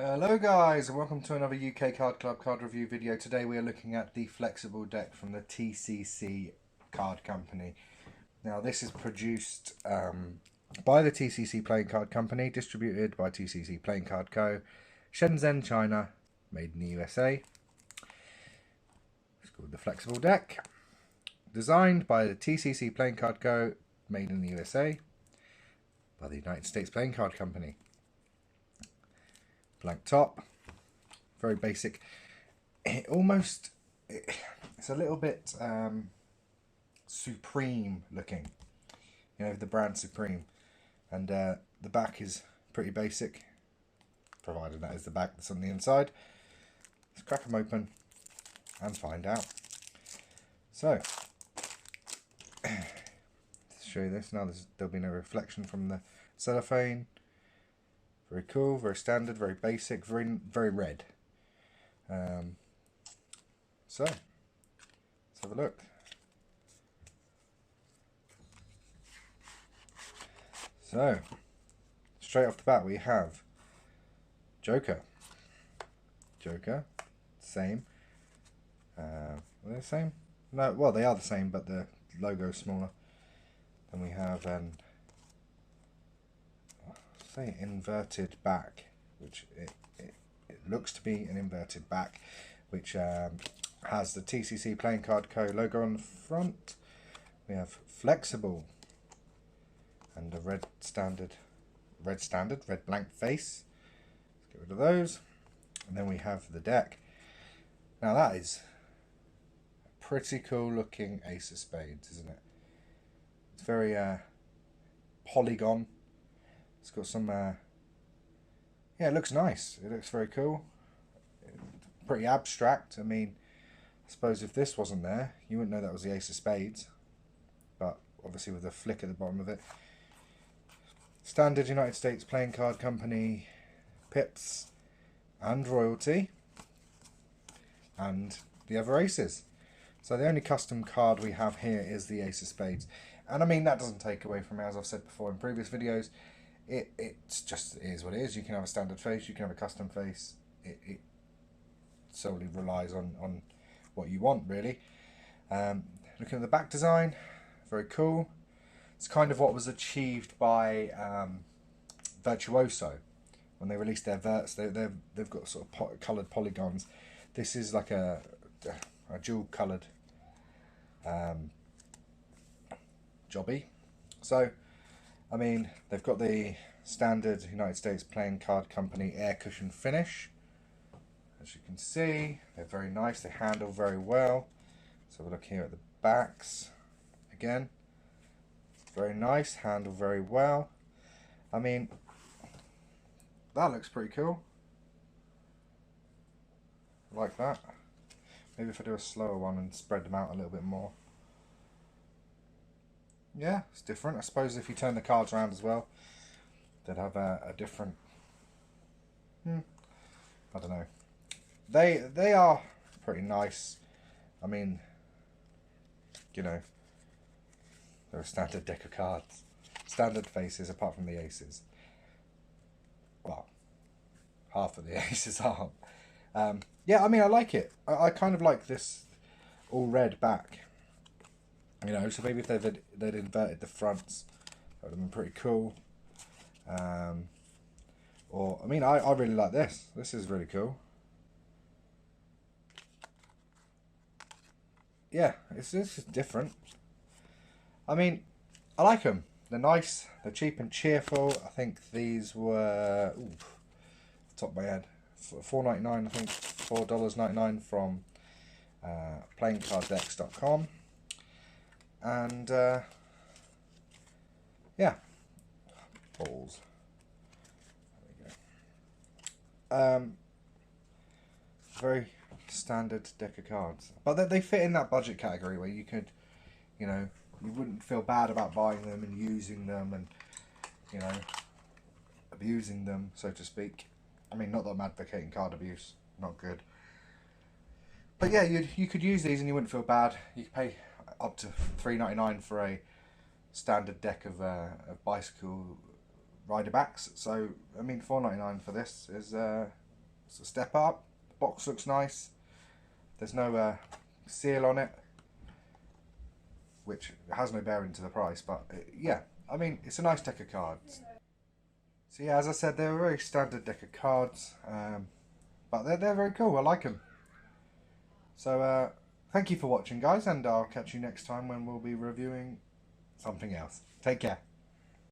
Hello guys and welcome to another UK Card Club card review video. Today we are looking at the flexible deck from the TCC card company. Now this is produced by the TCC Playing Card Company, distributed by TCC Playing Card Co. Shenzhen, China, made in the USA. It's called the flexible deck. Designed by the TCC Playing Card Co. Made in the USA by the United States Playing Card Company. Blank top, very basic. It's a little bit Supreme looking, you know, the brand Supreme, and the back is pretty basic, provided that is the back that's on the inside. Let's crack them open and find out. So, to show you this now, there'll be no reflection from the cellophane. Very cool, very standard, very basic, very red. So, let's have a look. So, straight off the bat we have Joker. Same. Are they the same? No, well they are the same, but the logo is smaller. Then we have say inverted back, which it looks to be an inverted back, which has the TCC Playing Card Co. logo on the front. We have flexible and a red blank face. Let's get rid of those. And then we have the deck. Now that is a pretty cool looking ace of spades, isn't it? It's very polygon. It's got some, yeah, it looks nice. It looks very cool. Pretty abstract. I mean, I suppose if this wasn't there, you wouldn't know that was the ace of spades. But obviously with a flick at the bottom of it. Standard United States Playing Card Company, pips, and royalty. And the other aces. So the only custom card we have here is the ace of spades. And I mean, that doesn't take away from it, as I've said before in previous videos. It is what it is. You can have a standard face, you can have a custom face. It solely relies on what you want, really. Looking at the back design, very cool. It's kind of what was achieved by Virtuoso when they released their verts. They've got sort of coloured polygons. This is like a dual coloured jobby. So, I mean, they've got the standard United States Playing Card Company air cushion finish. As you can see, they're very nice. They handle very well. So we'll look here at the backs. Again, very nice. Handle very well. I mean, that looks pretty cool. I like that. Maybe if I do a slower one and spread them out a little bit more. Yeah, it's different. I suppose if you turn the cards around as well, they'd have a different. I don't know. They are pretty nice. I mean, you know, they're a standard deck of cards. Standard faces, apart from the aces. Well, half of the aces are. Yeah, I mean, I like it. I kind of like this all red back. You know, so maybe if they'd inverted the fronts, that would have been pretty cool. Or, I mean, I really like this. This is really cool. Yeah, this is different. I mean, I like them. They're nice. They're cheap and cheerful. I think these were, top of my head, $4.99. I think $4.99 from playingcarddex.com. And yeah, balls. There we go. Very standard deck of cards, but they fit in that budget category where you could, you know, you wouldn't feel bad about buying them and using them and, you know, abusing them, so to speak. I mean, not that I'm advocating card abuse, not good. But yeah, you could use these and you wouldn't feel bad. You could pay up to $3.99 for a standard deck of bicycle rider backs. So I mean, $4.99 for this is It's a step up. The box looks nice. There's no seal on it, which has no bearing to the price, but yeah, I mean, it's a nice deck of cards. So yeah, as I said, they're a very standard deck of cards, but they're very cool. I like them. So thank you for watching, guys, and I'll catch you next time when we'll be reviewing something else. Take care.